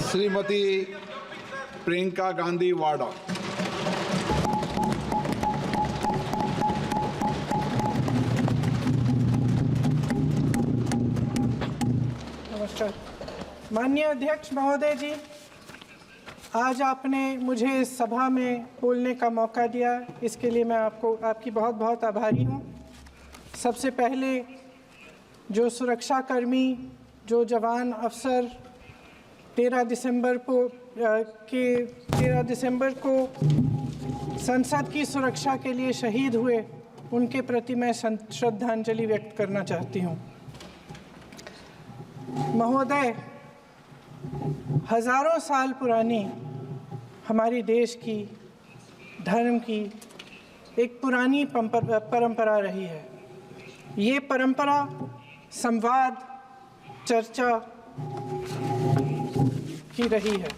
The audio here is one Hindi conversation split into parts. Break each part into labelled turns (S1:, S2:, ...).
S1: श्रीमती प्रियंका गांधी वाड़ा।
S2: नमस्कार। माननीय अध्यक्ष महोदय जी, आज आपने मुझे इस सभा में बोलने का मौका दिया, इसके लिए मैं आपकी बहुत बहुत आभारी हूँ। सबसे पहले जो सुरक्षाकर्मी, जो जवान अफसर 13 दिसंबर को संसद की सुरक्षा के लिए शहीद हुए, उनके प्रति मैं श्रद्धांजलि व्यक्त करना चाहती हूँ। महोदय, हजारों साल पुरानी हमारी देश की, धर्म की एक पुरानी परंपरा रही है। ये परंपरा संवाद, चर्चा की रही है।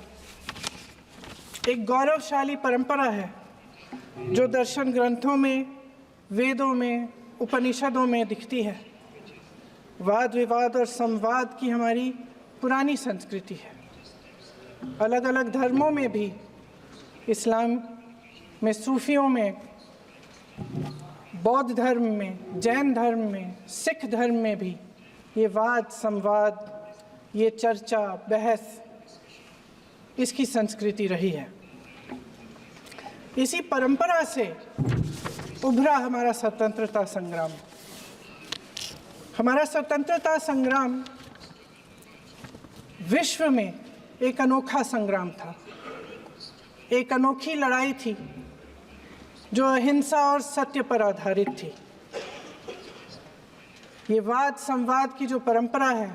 S2: एक गौरवशाली परंपरा है जो दर्शन ग्रंथों में, वेदों में, उपनिषदों में दिखती है। वाद विवाद और संवाद की हमारी पुरानी संस्कृति है। अलग अलग धर्मों में भी, इस्लाम में, सूफियों में, बौद्ध धर्म में, जैन धर्म में, सिख धर्म में भी ये वाद संवाद, ये चर्चा बहस, इसकी संस्कृति रही है। इसी परंपरा से उभरा हमारा स्वतंत्रता संग्राम। हमारा स्वतंत्रता संग्राम विश्व में एक अनोखा संग्राम था, एक अनोखी लड़ाई थी जो अहिंसा और सत्य पर आधारित थी। ये वाद संवाद की जो परंपरा है,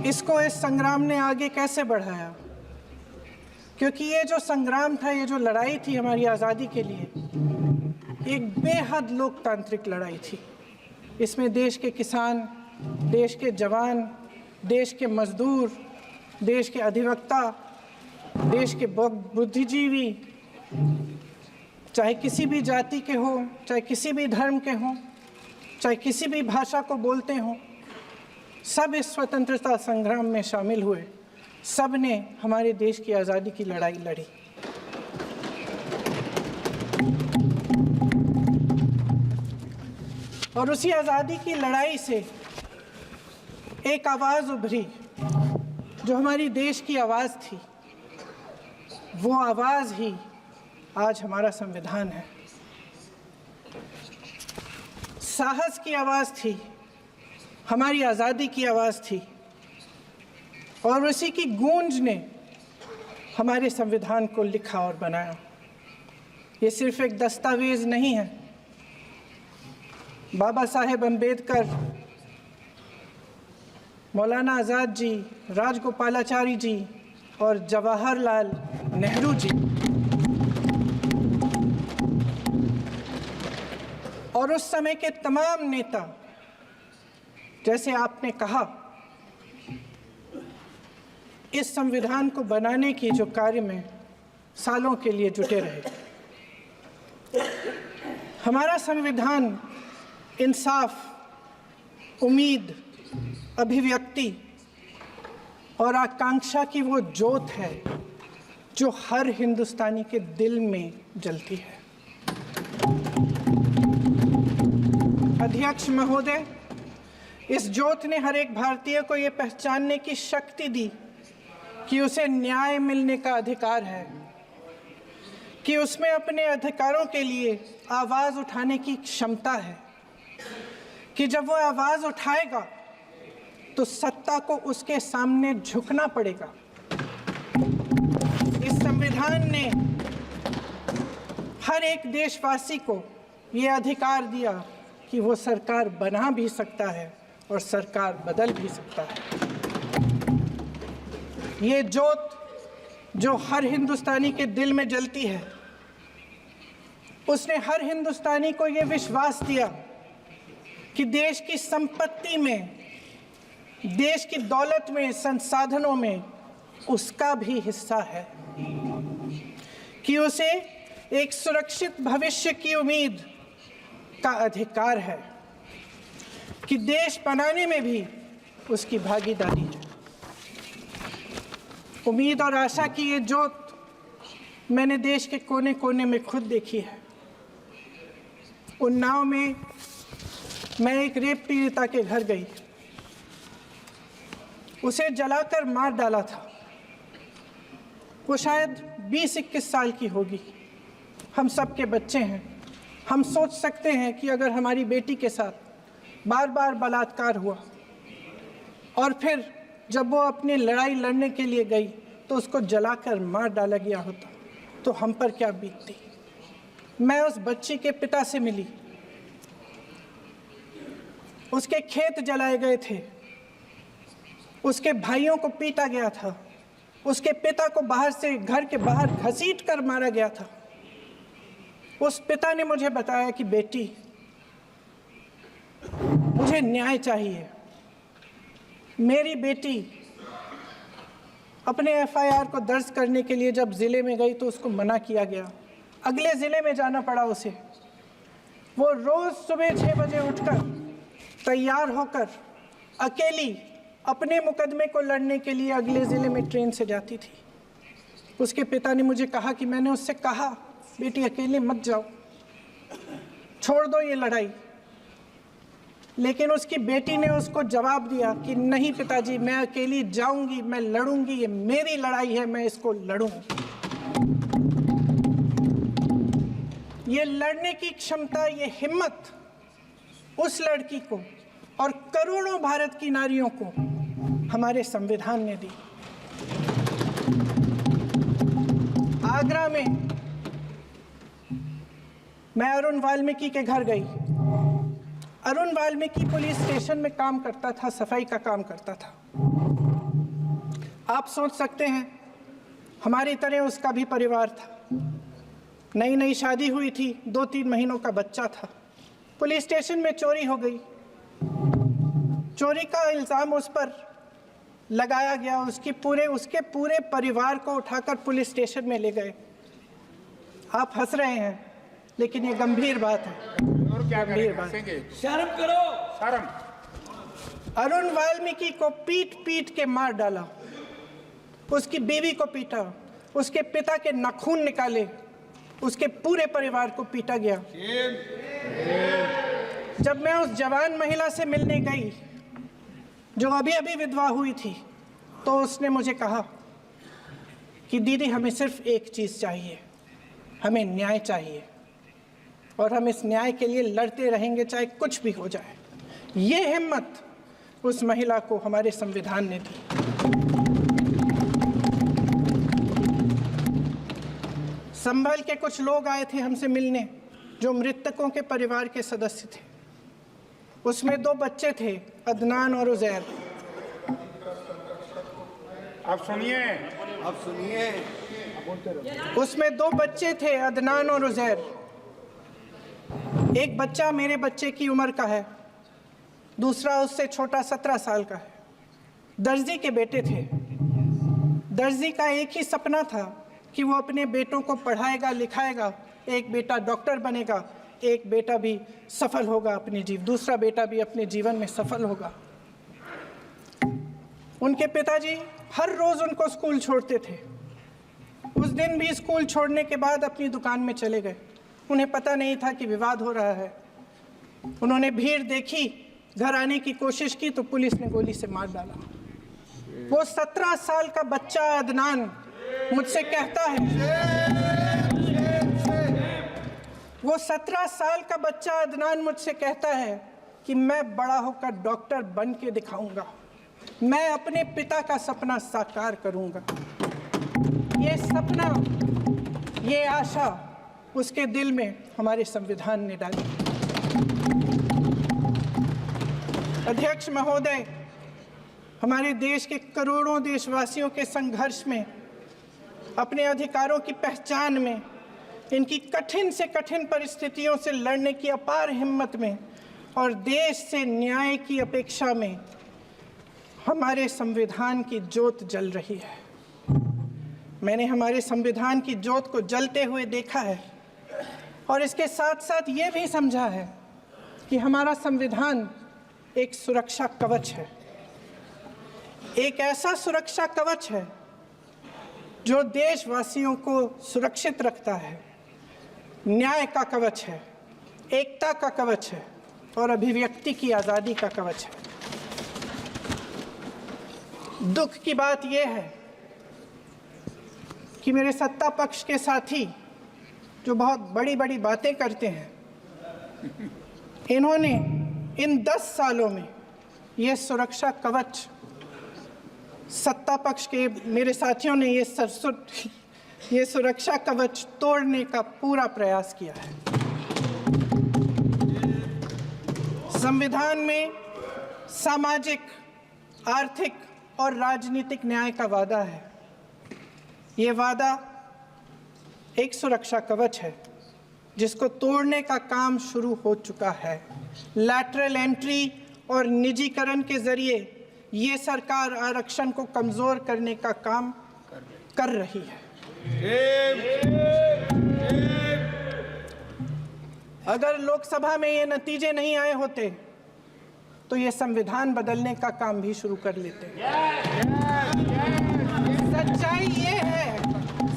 S2: इसको इस संग्राम ने आगे कैसे बढ़ाया? क्योंकि ये जो संग्राम था, ये जो लड़ाई थी हमारी आज़ादी के लिए, एक बेहद लोकतांत्रिक लड़ाई थी। इसमें देश के किसान, देश के जवान, देश के मजदूर, देश के अधिवक्ता, देश के बुद्धिजीवी, चाहे किसी भी जाति के हों, चाहे किसी भी धर्म के हों, चाहे किसी भी भाषा को बोलते हों, सब इस स्वतंत्रता संग्राम में शामिल हुए। सब ने हमारे देश की आज़ादी की लड़ाई लड़ी। और उसी आज़ादी की लड़ाई से एक आवाज़ उभरी जो हमारी देश की आवाज़ थी। वो आवाज़ ही आज हमारा संविधान है। साहस की आवाज़ थी, हमारी आज़ादी की आवाज़ थी, और उसी की गूंज ने हमारे संविधान को लिखा और बनाया। ये सिर्फ एक दस्तावेज नहीं है। बाबा साहेब अम्बेडकर, मौलाना आज़ाद जी, राजगोपालाचारी जी और जवाहरलाल नेहरू जी और उस समय के तमाम नेता, जैसे आपने कहा, इस संविधान को बनाने की जो कार्य में सालों के लिए जुटे रहे। हमारा संविधान इंसाफ, उम्मीद, अभिव्यक्ति और आकांक्षा की वो ज्योत है जो हर हिंदुस्तानी के दिल में जलती है। अध्यक्ष महोदय, इस ज्योत ने हर एक भारतीय को ये पहचानने की शक्ति दी कि उसे न्याय मिलने का अधिकार है, कि उसमें अपने अधिकारों के लिए आवाज़ उठाने की क्षमता है, कि जब वो आवाज़ उठाएगा तो सत्ता को उसके सामने झुकना पड़ेगा। इस संविधान ने हर एक देशवासी को ये अधिकार दिया कि वो सरकार बना भी सकता है और सरकार बदल भी सकता है। ये ज्योत जो हर हिंदुस्तानी के दिल में जलती है, उसने हर हिंदुस्तानी को ये विश्वास दिया कि देश की संपत्ति में, देश की दौलत में, संसाधनों में उसका भी हिस्सा है, कि उसे एक सुरक्षित भविष्य की उम्मीद का अधिकार है, कि देश बनाने में भी उसकी भागीदारी है। उम्मीद और आशा की ये जोत मैंने देश के कोने कोने में खुद देखी है। उन्नाव में मैं एक रेप पीड़िता के घर गई, उसे जलाकर मार डाला था। वो शायद 20-21 साल की होगी। हम सब के बच्चे हैं। हम सोच सकते हैं कि अगर हमारी बेटी के साथ बार बार बलात्कार हुआ और फिर जब वो अपनी लड़ाई लड़ने के लिए गई तो उसको जलाकर मार डाला गया होता तो हम पर क्या बीतती। मैं उस बच्ची के पिता से मिली। उसके खेत जलाए गए थे, उसके भाइयों को पीटा गया था, उसके पिता को बाहर से घर के बाहर घसीट कर मारा गया था। उस पिता ने मुझे बताया कि बेटी, मुझे न्याय चाहिए। मेरी बेटी अपने एफआईआर को दर्ज करने के लिए जब ज़िले में गई तो उसको मना किया गया। अगले ज़िले में जाना पड़ा उसे। वो रोज़ सुबह 6 बजे उठकर तैयार होकर अकेली अपने मुकदमे को लड़ने के लिए अगले ज़िले में ट्रेन से जाती थी। उसके पिता ने मुझे कहा कि मैंने उससे कहा, बेटी अकेले मत जाओ, छोड़ दो ये लड़ाई। लेकिन उसकी बेटी ने उसको जवाब दिया कि नहीं पिताजी, मैं अकेली जाऊंगी, मैं लड़ूंगी, ये मेरी लड़ाई है, मैं इसको लड़ूंगी। ये लड़ने की क्षमता, ये हिम्मत उस लड़की को और करोड़ों भारत की नारियों को हमारे संविधान ने दी। आगरा में मैं अरुण वाल्मीकि के घर गई। अरुण वाल्मीकि पुलिस स्टेशन में काम करता था, सफाई का काम करता था। आप सोच सकते हैं हमारी तरह उसका भी परिवार था। नई नई शादी हुई थी, 2-3 महीनों का बच्चा था। पुलिस स्टेशन में चोरी हो गई। चोरी का इल्ज़ाम उस पर लगाया गया। उसके पूरे परिवार को उठाकर पुलिस स्टेशन में ले गए। आप हंस रहे हैं, लेकिन ये गंभीर बात है। गंभीर बात।
S3: शर्म करो, शर्म।
S2: अरुण वाल्मीकि को पीट पीट के मार डाला, उसकी बीवी को पीटा, उसके पिता के नाखून निकाले, उसके पूरे परिवार को पीटा गया। जब मैं उस जवान महिला से मिलने गई जो अभी अभी विधवा हुई थी, तो उसने मुझे कहा कि दीदी, हमें सिर्फ एक चीज़ चाहिए, हमें न्याय चाहिए और हम इस न्याय के लिए लड़ते रहेंगे, चाहे कुछ भी हो जाए। ये हिम्मत उस महिला को हमारे संविधान ने दी। संभल के कुछ लोग आए थे हमसे मिलने जो मृतकों के परिवार के सदस्य थे। उसमें 2 बच्चे थे, अदनान और उजैर।
S3: आप सुनिए।
S2: उसमें 2 बच्चे थे, अदनान और उजैर। एक बच्चा मेरे बच्चे की उम्र का है, दूसरा उससे छोटा 17 साल का है। दर्जी के बेटे थे। दर्जी का एक ही सपना था कि वो अपने बेटों को पढ़ाएगा, लिखाएगा। एक बेटा डॉक्टर बनेगा, एक बेटा भी सफल होगा दूसरा बेटा भी अपने जीवन में सफल होगा। उनके पिताजी हर रोज उनको स्कूल छोड़ते थे। उस दिन भी स्कूल छोड़ने के बाद अपनी दुकान में चले गए। उन्हें पता नहीं था कि विवाद हो रहा है। उन्होंने भीड़ देखी, घर आने की कोशिश की तो पुलिस ने गोली से मार डाला। वो 17 साल का बच्चा अदनान मुझसे कहता है, वो 17 साल का बच्चा अदनान मुझसे कहता है कि मैं बड़ा होकर डॉक्टर बन के दिखाऊंगा, मैं अपने पिता का सपना साकार करूंगा। ये सपना, ये आशा उसके दिल में हमारे संविधान ने डाली। अध्यक्ष महोदय, हमारे देश के करोड़ों देशवासियों के संघर्ष में, अपने अधिकारों की पहचान में, इनकी कठिन से कठिन परिस्थितियों से लड़ने की अपार हिम्मत में और देश से न्याय की अपेक्षा में हमारे संविधान की ज्योत जल रही है। मैंने हमारे संविधान की ज्योत को जलते हुए देखा है और इसके साथ साथ ये भी समझा है कि हमारा संविधान एक सुरक्षा कवच है। एक ऐसा सुरक्षा कवच है जो देशवासियों को सुरक्षित रखता है, न्याय का कवच है, एकता का कवच है और अभिव्यक्ति की आज़ादी का कवच है। दुख की बात यह है कि मेरे सत्ता पक्ष के साथी जो बहुत बड़ी बड़ी बातें करते हैं, इन्होंने इन 10 सालों में ये सुरक्षा कवच, सत्ता पक्ष के मेरे साथियों ने ये सुरक्षा कवच तोड़ने का पूरा प्रयास किया है। संविधान में सामाजिक, आर्थिक और राजनीतिक न्याय का वादा है। ये वादा एक सुरक्षा कवच है जिसको तोड़ने का काम शुरू हो चुका है। लैटरल एंट्री और निजीकरण के जरिए ये सरकार आरक्षण को कमजोर करने का काम कर रही है। अगर लोकसभा में ये नतीजे नहीं आए होते तो ये संविधान बदलने का काम भी शुरू कर लेते।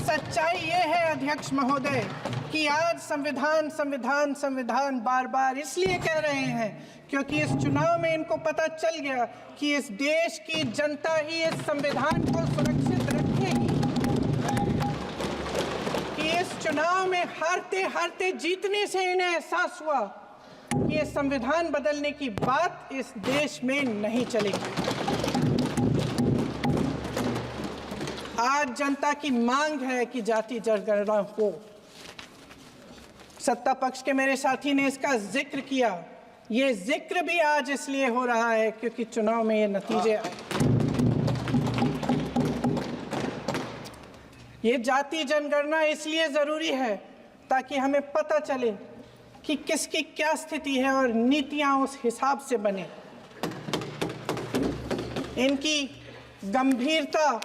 S2: सच्चाई ये है अध्यक्ष महोदय कि आज संविधान बार बार इसलिए कह रहे हैं क्योंकि इस चुनाव में इनको पता चल गया कि इस देश की जनता ही इस संविधान को सुरक्षित रखेगी, कि इस चुनाव में हारते हारते जीतने से इन्हें एहसास हुआ कि ये संविधान बदलने की बात इस देश में नहीं चलेगी। आज जनता की मांग है कि जाति जनगणना हो। सत्ता पक्ष के मेरे साथी ने इसका जिक्र किया। ये जिक्र भी आज इसलिए हो रहा है क्योंकि चुनाव में ये नतीजे आए। ये जाति जनगणना इसलिए जरूरी है ताकि हमें पता चले कि किसकी क्या स्थिति है और नीतियां उस हिसाब से बने। इनकी गंभीरता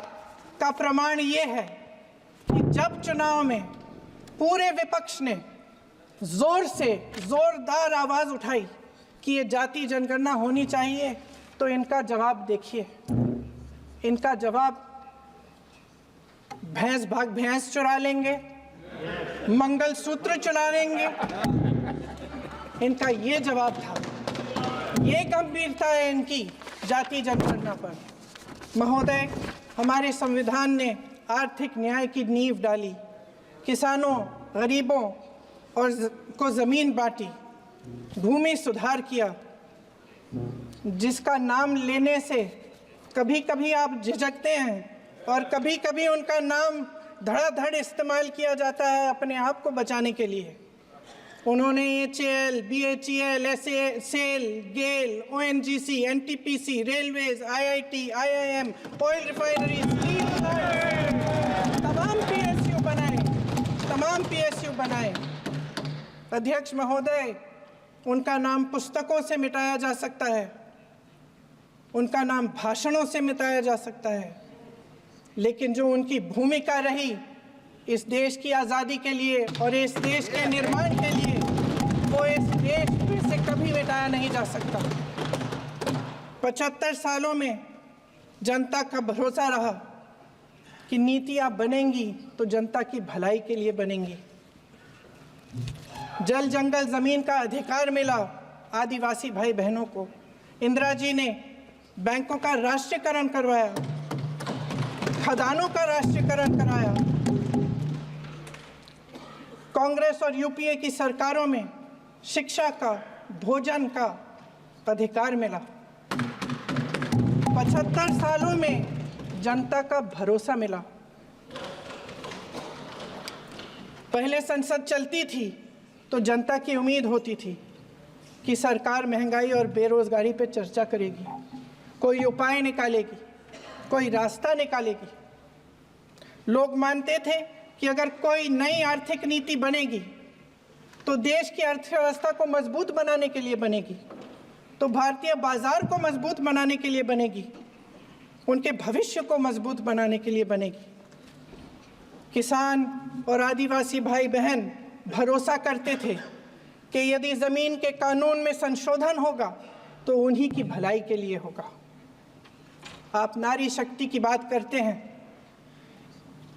S2: का प्रमाण ये है कि जब चुनाव में पूरे विपक्ष ने जोरदार आवाज उठाई कि ये जाति जनगणना होनी चाहिए, तो इनका जवाब देखिए। इनका जवाब भैंस भाग भैंस चुरा लेंगे, मंगलसूत्र चुरा लेंगे, इनका ये जवाब था। ये गंभीरता है इनकी जाति जनगणना पर। महोदय, हमारे संविधान ने आर्थिक न्याय की नींव डाली, किसानों, गरीबों और को जमीन बांटी, भूमि सुधार किया, जिसका नाम लेने से कभी कभी आप झिझकते हैं और कभी कभी उनका नाम धड़ाधड़ इस्तेमाल किया जाता है अपने आप को बचाने के लिए। उन्होंने HAL, BHEL, SAIL, GAIL, ONGC, NTPC, railways, IIT, IIM, oil refineries, तमाम PSU बनाए। अध्यक्ष महोदय, उनका नाम पुस्तकों से मिटाया जा सकता है, उनका नाम भाषणों से मिटाया जा सकता है, लेकिन जो उनकी भूमिका रही इस देश की आज़ादी के लिए और इस देश के निर्माण के लिए, वो इस देश से कभी मिटाया नहीं जा सकता। 75 सालों में जनता का भरोसा रहा कि नीतियाँ बनेंगी तो जनता की भलाई के लिए बनेंगी। जल जंगल जमीन का अधिकार मिला आदिवासी भाई बहनों को। इंदिरा जी ने बैंकों का राष्ट्रीयकरण करवाया, खदानों का राष्ट्रीयकरण कराया। कांग्रेस और यूपीए की सरकारों में शिक्षा का, भोजन का अधिकार मिला। 75 सालों में जनता का भरोसा मिला। पहले संसद चलती थी तो जनता की उम्मीद होती थी कि सरकार महंगाई और बेरोजगारी पर चर्चा करेगी, कोई उपाय निकालेगी, कोई रास्ता निकालेगी। लोग मानते थे कि अगर कोई नई आर्थिक नीति बनेगी तो देश की अर्थव्यवस्था को मजबूत बनाने के लिए बनेगी, तो भारतीय बाजार को मजबूत बनाने के लिए बनेगी, उनके भविष्य को मजबूत बनाने के लिए बनेगी। किसान और आदिवासी भाई बहन भरोसा करते थे कि यदि ज़मीन के कानून में संशोधन होगा तो उन्हीं की भलाई के लिए होगा। आप नारी शक्ति की बात करते हैं,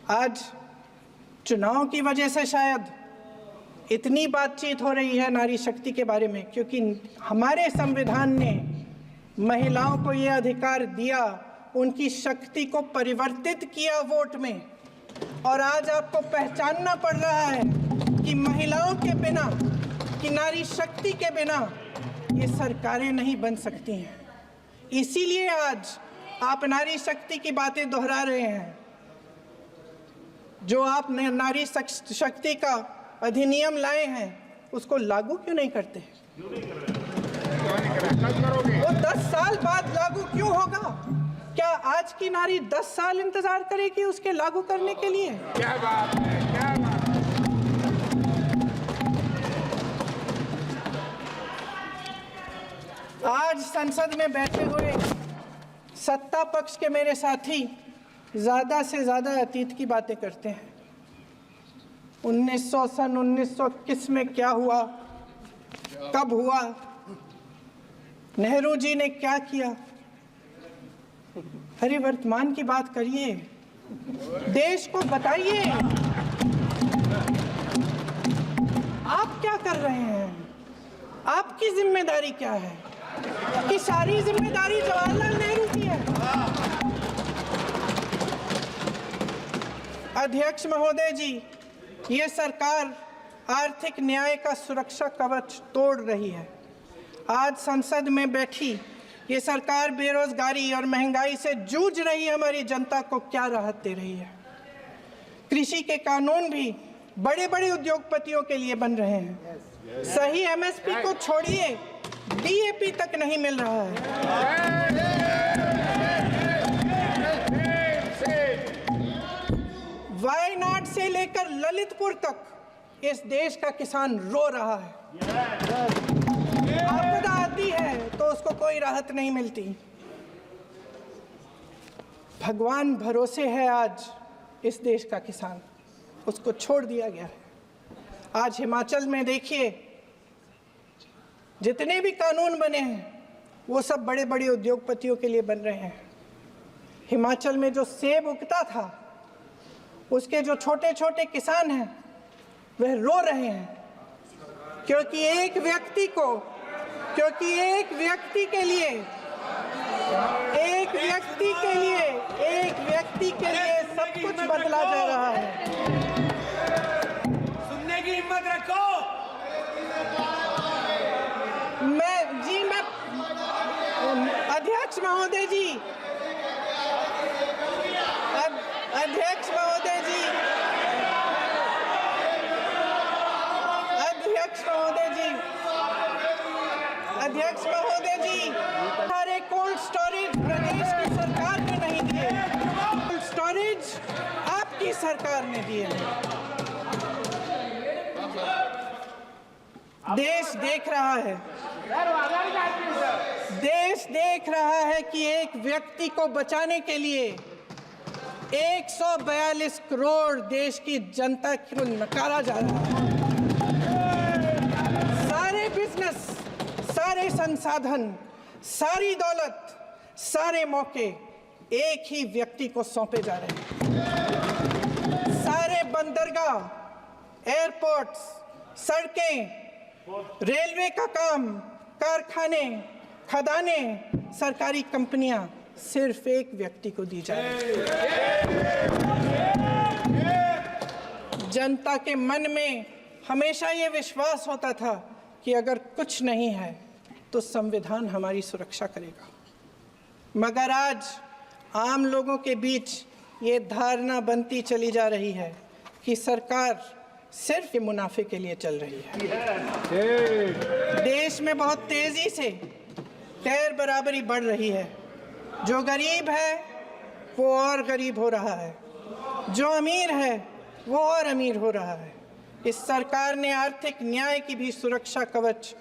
S2: आज चुनाव की वजह से शायद इतनी बातचीत हो रही है नारी शक्ति के बारे में, क्योंकि हमारे संविधान ने महिलाओं को ये अधिकार दिया, उनकी शक्ति को परिवर्तित किया वोट में। और आज आपको पहचानना पड़ रहा है कि महिलाओं के बिना, कि नारी शक्ति के बिना ये सरकारें नहीं बन सकती हैं। इसीलिए आज आप नारी शक्ति की बातें दोहरा रहे हैं। जो आप नारी शक्ति का अधिनियम लाए हैं उसको लागू क्यों नहीं करते? वो 10 साल बाद लागू क्यों होगा? क्या आज की नारी 10 साल इंतजार करेगी उसके लागू करने के लिए?
S3: क्या बात है, क्या बात है।
S2: आज संसद में बैठे हुए सत्ता पक्ष के मेरे साथी ज़्यादा से ज़्यादा अतीत की बातें करते हैं। 1900 किस में क्या हुआ, कब हुआ, नेहरू जी ने क्या किया। अरे वर्तमान की बात करिए, देश को बताइए आप क्या कर रहे हैं, आपकी जिम्मेदारी क्या है? कि सारी जिम्मेदारी जवाहरलाल नेहरू की है। अध्यक्ष महोदय जी, ये सरकार आर्थिक न्याय का सुरक्षा कवच तोड़ रही है। आज संसद में बैठी ये सरकार बेरोजगारी और महंगाई से जूझ रही हमारी जनता को क्या राहत दे रही है? कृषि के कानून भी बड़े बड़े उद्योगपतियों के लिए बन रहे हैं। सही एमएसपी को छोड़िए, डीएपी तक नहीं मिल रहा है। वायनाड से लेकर ललितपुर तक इस देश का किसान रो रहा है। आपदा आती है तो उसको कोई राहत नहीं मिलती। भगवान भरोसे है आज इस देश का किसान, उसको छोड़ दिया गया है। आज हिमाचल में देखिए, जितने भी कानून बने हैं वो सब बड़े बड़े उद्योगपतियों के लिए बन रहे हैं। हिमाचल में जो सेब उगता था, उसके जो छोटे छोटे किसान हैं वह रो रहे हैं, क्योंकि एक व्यक्ति के लिए सब कुछ बदला जा रहा है।
S3: सुनने की हिम्मत रखो।
S2: अध्यक्ष महोदय जी, अध्यक्ष महोदय जी, सारे कोल्ड स्टोरेज प्रदेश की सरकार ने नहीं दिए, कोल्ड स्टोरेज आपकी सरकार ने दिए। देश देख रहा है कि एक व्यक्ति को बचाने के लिए 142 करोड़ देश की जनता को नकारा जा रहा है। सारे बिजनेस, सारे संसाधन, सारी दौलत, सारे मौके एक ही व्यक्ति को सौंपे जा रहे हैं। सारे बंदरगाह, एयरपोर्ट्स, सड़कें, रेलवे का काम, कारखाने, खदाने, सरकारी कंपनियां सिर्फ एक व्यक्ति को दी जा रही है। जनता के मन में हमेशा ये विश्वास होता था कि अगर कुछ नहीं है तो संविधान हमारी सुरक्षा करेगा, मगर आज आम लोगों के बीच ये धारणा बनती चली जा रही है कि सरकार सिर्फ मुनाफे के लिए चल रही है। देश में बहुत तेजी से गैर बराबरी बढ़ रही है। जो गरीब है वो और गरीब हो रहा है, जो अमीर है वो और अमीर हो रहा है। इस सरकार ने आर्थिक न्याय की भी सुरक्षा कवच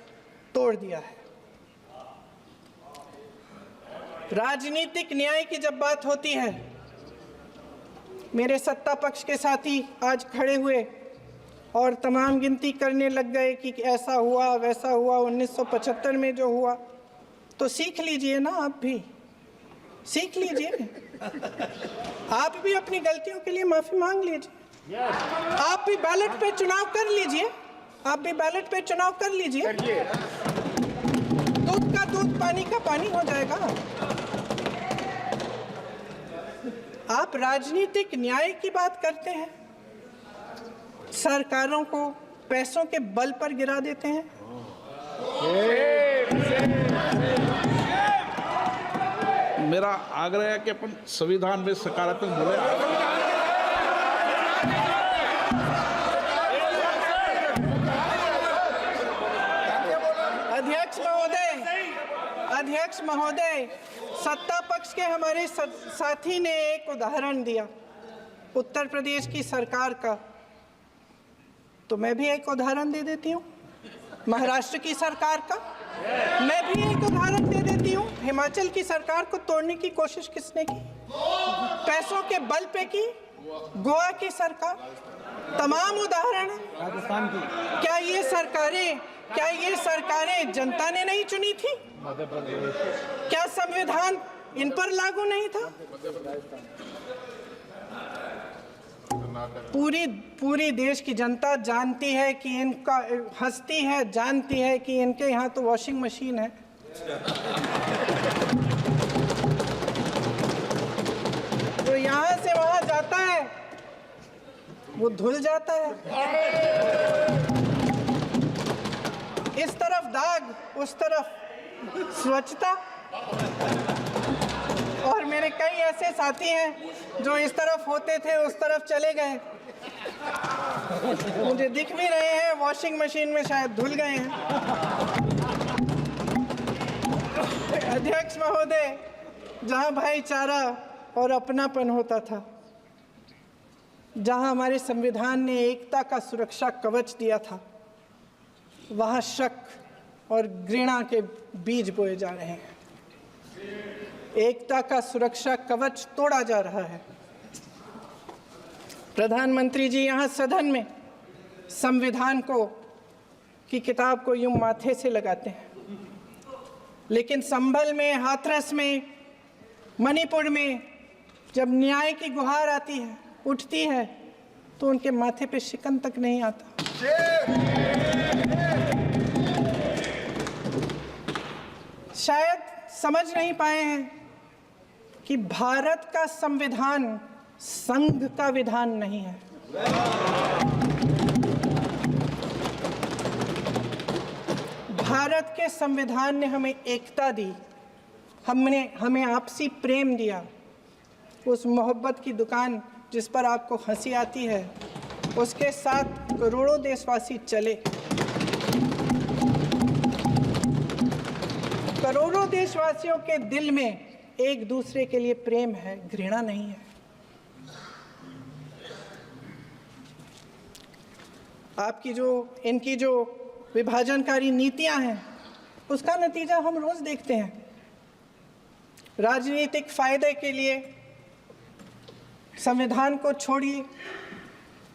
S2: तोड़ दिया है। राजनीतिक न्याय की जब बात होती है, मेरे सत्ता पक्ष के साथी आज खड़े हुए और तमाम गिनती करने लग गए कि ऐसा हुआ वैसा हुआ, 1975 में जो हुआ, तो सीख लीजिए ना आप भी। सीख लीजिए। आप भी अपनी गलतियों के लिए माफी मांग लीजिए। आप भी बैलेट पे चुनाव कर लीजिए। आप भी बैलेट पे चुनाव कर लीजिए। दूध का दूध, पानी का पानी हो जाएगा। आप राजनीतिक न्याय की बात करते हैं, सरकारों को पैसों के बल पर गिरा देते हैं।
S1: मेरा आग्रह है कि अपन संविधान में सकारात्मक बोले।
S2: अध्यक्ष महोदय, सत्ता पक्ष के हमारे साथी ने एक उदाहरण दिया उत्तर प्रदेश की सरकार का, तो मैं भी एक उदाहरण दे देती हूँ महाराष्ट्र की सरकार का। मैं भी एक उदाहरण दे देती हूँ हिमाचल की सरकार को तोड़ने की कोशिश किसने की, पैसों के बल पे की, गोवा की सरकार। तमाम उदाहरण है।
S3: राजस्थान की
S2: क्या ये सरकारें जनता ने नहीं चुनी थी? क्या संविधान इन पर लागू नहीं था? पूरी देश की जनता जानती है कि इनका हंसती है, जानती है कि इनके यहाँ तो वॉशिंग मशीन है। तो यहाँ से वहाँ जाता है, वो धुल जाता है। इस तरफ दाग, उस तरफ स्वच्छता। और मेरे कई ऐसे साथी हैं जो इस तरफ होते थे उस तरफ चले गए, मुझे दिख भी रहे हैं, वॉशिंग मशीन में शायद धुल गए हैं। अध्यक्ष महोदय, जहां भाईचारा और अपनापन होता था, जहां हमारे संविधान ने एकता का सुरक्षा कवच दिया था, वहां शक और घृणा के बीज बोए जा रहे हैं। एकता का सुरक्षा कवच तोड़ा जा रहा है। प्रधानमंत्री जी यहाँ सदन में संविधान की किताब को यूं माथे से लगाते हैं, लेकिन संभल में, हाथरस में, मणिपुर में जब न्याय की गुहार आती है, उठती है, तो उनके माथे पे शिकन तक नहीं आता। शायद समझ नहीं पाए हैं कि भारत का संविधान संघ का विधान नहीं है। भारत के संविधान ने हमें एकता दी, हमें आपसी प्रेम दिया। उस मोहब्बत की दुकान जिस पर आपको हंसी आती है, उसके साथ करोड़ों देशवासी चले। करोड़ों देशवासियों के दिल में एक दूसरे के लिए प्रेम है, घृणा नहीं है। इनकी जो विभाजनकारी नीतियां हैं, उसका नतीजा हम रोज देखते हैं। राजनीतिक फायदे के लिए संविधान को छोड़िए,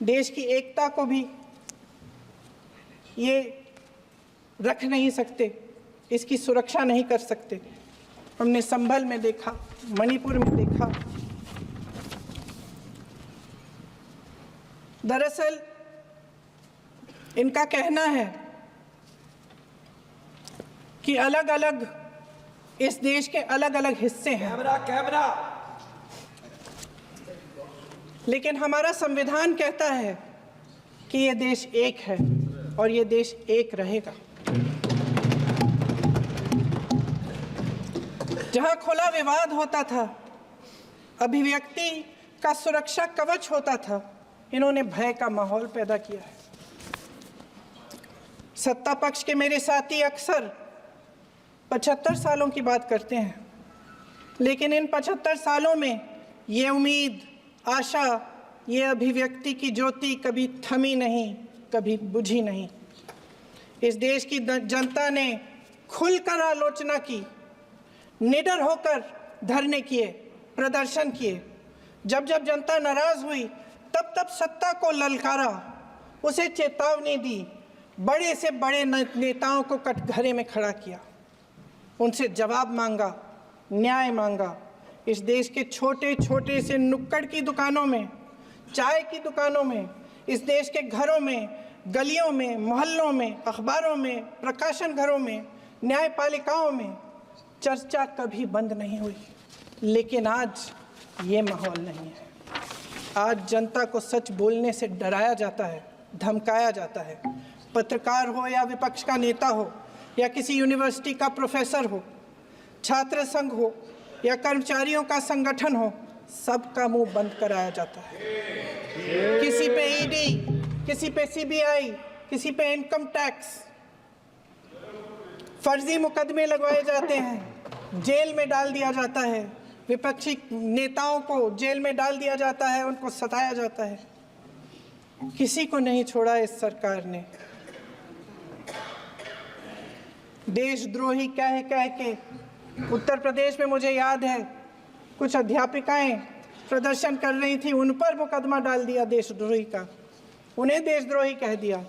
S2: देश की एकता को भी ये रख नहीं सकते, इसकी सुरक्षा नहीं कर सकते। हमने संभल में देखा, मणिपुर में देखा। दरअसल इनका कहना है कि अलग अलग इस देश के अलग अलग हिस्से हैं,
S3: कैमरा
S2: लेकिन हमारा संविधान कहता है कि ये देश एक है और ये देश एक रहेगा। जहां खुला विवाद होता था, अभिव्यक्ति का सुरक्षा कवच होता था, इन्होंने भय का माहौल पैदा किया है। सत्ता पक्ष के मेरे साथी अक्सर 75 सालों की बात करते हैं, लेकिन इन 75 सालों में ये उम्मीद, आशा, ये अभिव्यक्ति की ज्योति कभी थमी नहीं, कभी बुझी नहीं। इस देश की जनता ने खुलकर आलोचना की, निडर होकर धरने किए, प्रदर्शन किए। जब जब जनता नाराज हुई, तब तब सत्ता को ललकारा, उसे चेतावनी दी, बड़े से बड़े नेताओं को कटघरे में खड़ा किया, उनसे जवाब मांगा, न्याय मांगा। इस देश के छोटे छोटे से नुक्कड़ की दुकानों में, चाय की दुकानों में, इस देश के घरों में, गलियों में, मोहल्लों में, अखबारों में, प्रकाशन घरों में, न्यायपालिकाओं में चर्चा कभी बंद नहीं हुई। लेकिन आज ये माहौल नहीं है। आज जनता को सच बोलने से डराया जाता है, धमकाया जाता है। पत्रकार हो या विपक्ष का नेता हो या किसी यूनिवर्सिटी का प्रोफेसर हो, छात्र संघ हो या कर्मचारियों का संगठन हो, सबका मुंह बंद कराया जाता है। किसी पे ईडी, किसी पे सीबीआई, किसी पे इनकम टैक्स, फर्जी मुकदमे लगवाए जाते हैं, जेल में डाल दिया जाता है, विपक्षी नेताओं को जेल में डाल दिया जाता है, उनको सताया जाता है। किसी को नहीं छोड़ा इस सरकार ने। देशद्रोही कह के उत्तर प्रदेश में मुझे याद है कुछ अध्यापिकाएं प्रदर्शन कर रही थी, उन पर मुकदमा डाल दिया देशद्रोही का, उन्हें देशद्रोही कह दिया।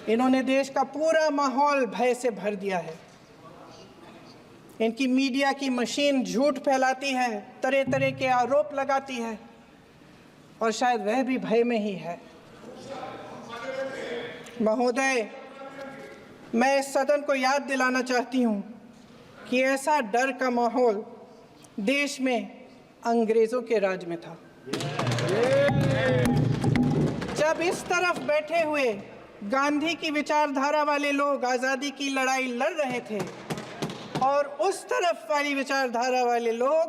S2: इन्होंने देश का पूरा माहौल भय से भर दिया है। इनकी मीडिया की मशीन झूठ फैलाती है, तरह तरह के आरोप लगाती है, और शायद वह भी भय में ही है। महोदय, मैं इस सदन को याद दिलाना चाहती हूँ कि ऐसा डर का माहौल देश में अंग्रेजों के राज में था। जब इस तरफ बैठे हुए गांधी की विचारधारा वाले लोग आज़ादी की लड़ाई लड़ रहे थे और उस तरफ वाली विचारधारा वाले लोग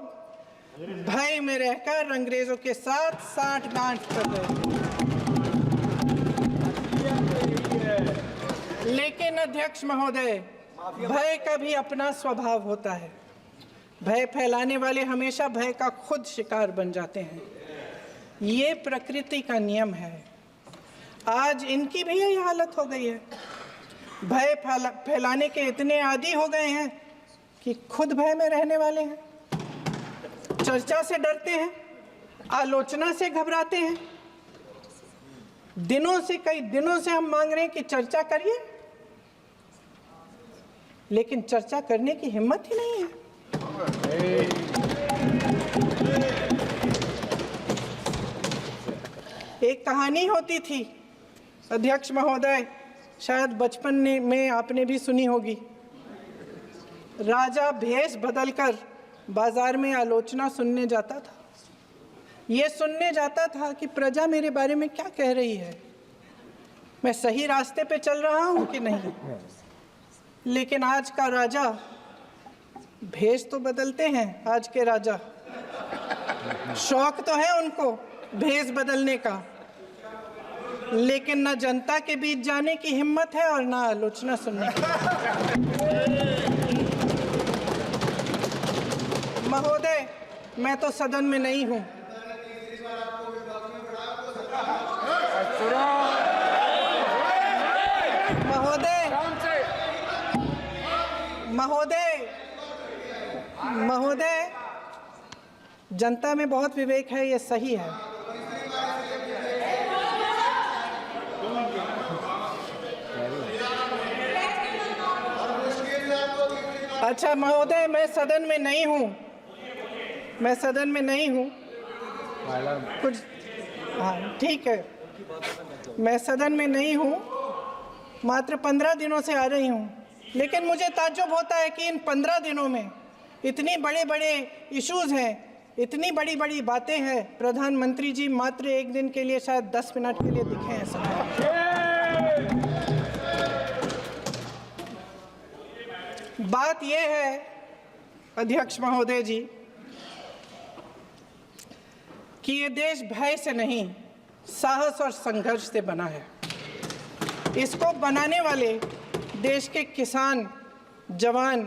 S2: भय में रहकर अंग्रेजों के साथ साठ-गांठ कर रहे थे। लेकिन अध्यक्ष महोदय, भय का भी अपना स्वभाव होता है। भय फैलाने वाले हमेशा भय का खुद शिकार बन जाते हैं। ये प्रकृति का नियम है। आज इनकी भी यही हालत हो गई है। भय फैलाने के इतने आदी हो गए हैं कि खुद भय में रहने वाले हैं, चर्चा से डरते हैं, आलोचना से घबराते हैं। कई दिनों से हम मांग रहे हैं कि चर्चा करिए, लेकिन चर्चा करने की हिम्मत ही नहीं है। एक कहानी होती थी अध्यक्ष महोदय, शायद बचपन में आपने भी सुनी होगी। राजा भेष बदलकर बाजार में आलोचना सुनने जाता था। ये सुनने जाता था कि प्रजा मेरे बारे में क्या कह रही है, मैं सही रास्ते पे चल रहा हूँ कि नहीं। लेकिन आज का राजा, भेष तो बदलते हैं आज के राजा, शौक तो है उनको भेष बदलने का, लेकिन न जनता के बीच जाने की हिम्मत है और न आलोचना सुनने की। महोदय, मैं तो सदन में नहीं हूँ। महोदय, जनता में बहुत विवेक है, ये सही है। अच्छा महोदय, मैं सदन में नहीं हूँ, कुछ, हाँ ठीक है, मैं सदन में नहीं हूँ, मात्र 15 दिनों से आ रही हूँ। लेकिन मुझे ताज्जुब होता है कि इन 15 दिनों में इतनी बड़े इश्यूज हैं, इतनी बड़ी बातें हैं, प्रधानमंत्री जी मात्र एक दिन के लिए, शायद 10 मिनट के लिए दिखे हैं सब। बात यह है अध्यक्ष महोदय जी कि ये देश भय से नहीं, साहस और संघर्ष से बना है। इसको बनाने वाले देश के किसान, जवान,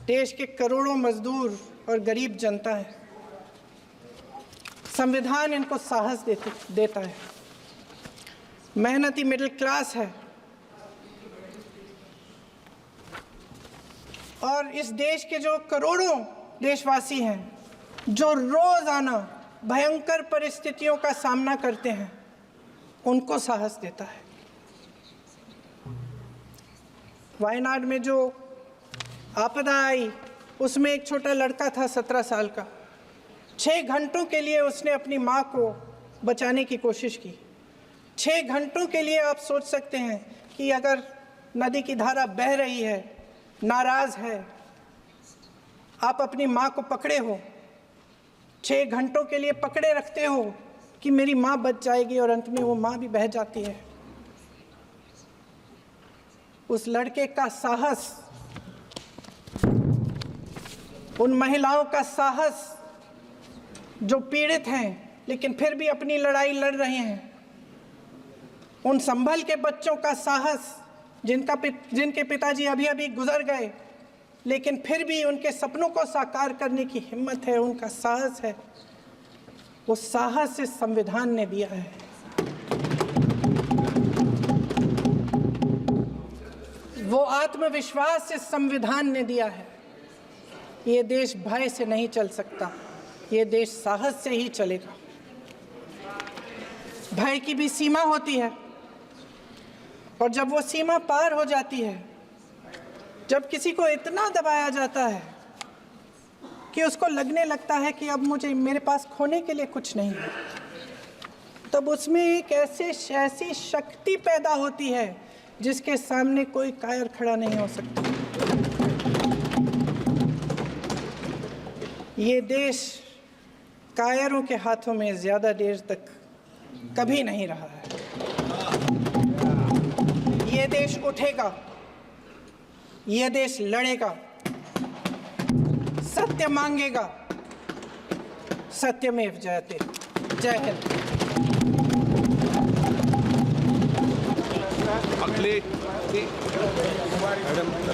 S2: देश के करोड़ों मजदूर और गरीब जनता है। संविधान इनको साहस देता है। मेहनती मिडिल क्लास है। और इस देश के जो करोड़ों देशवासी हैं, जो रोजाना भयंकर परिस्थितियों का सामना करते हैं, उनको साहस देता है। वायनाड में जो आपदा आई, उसमें एक छोटा लड़का था 17 साल का। 6 घंटों के लिए उसने अपनी माँ को बचाने की कोशिश की। 6 घंटों के लिए आप सोच सकते हैं कि अगर नदी की धारा बह रही है, नाराज है, आप अपनी माँ को पकड़े हो, 6 घंटों के लिए पकड़े रखते हो कि मेरी माँ बच जाएगी, और अंत में वो माँ भी बह जाती है। उस लड़के का साहस, उन महिलाओं का साहस जो पीड़ित हैं लेकिन फिर भी अपनी लड़ाई लड़ रहे हैं, उन संभल के बच्चों का साहस जिनके पिताजी अभी अभी गुजर गए लेकिन फिर भी उनके सपनों को साकार करने की हिम्मत है, उनका साहस है, वो साहस इस संविधान ने दिया है। वो आत्मविश्वास इस संविधान ने दिया है। ये देश भय से नहीं चल सकता, ये देश साहस से ही चलेगा। भय की भी सीमा होती है, और जब वो सीमा पार हो जाती है, जब किसी को इतना दबाया जाता है कि उसको लगने लगता है कि अब मेरे पास खोने के लिए कुछ नहीं है, तब उसमें एक ऐसी शक्ति पैदा होती है जिसके सामने कोई कायर खड़ा नहीं हो सकता। ये देश कायरों के हाथों में ज़्यादा देर तक कभी नहीं रहा है। ये देश उठेगा, ये देश लड़ेगा, सत्य मांगेगा, सत्यमेव जयते। जय हिंद।
S1: अगले मैडम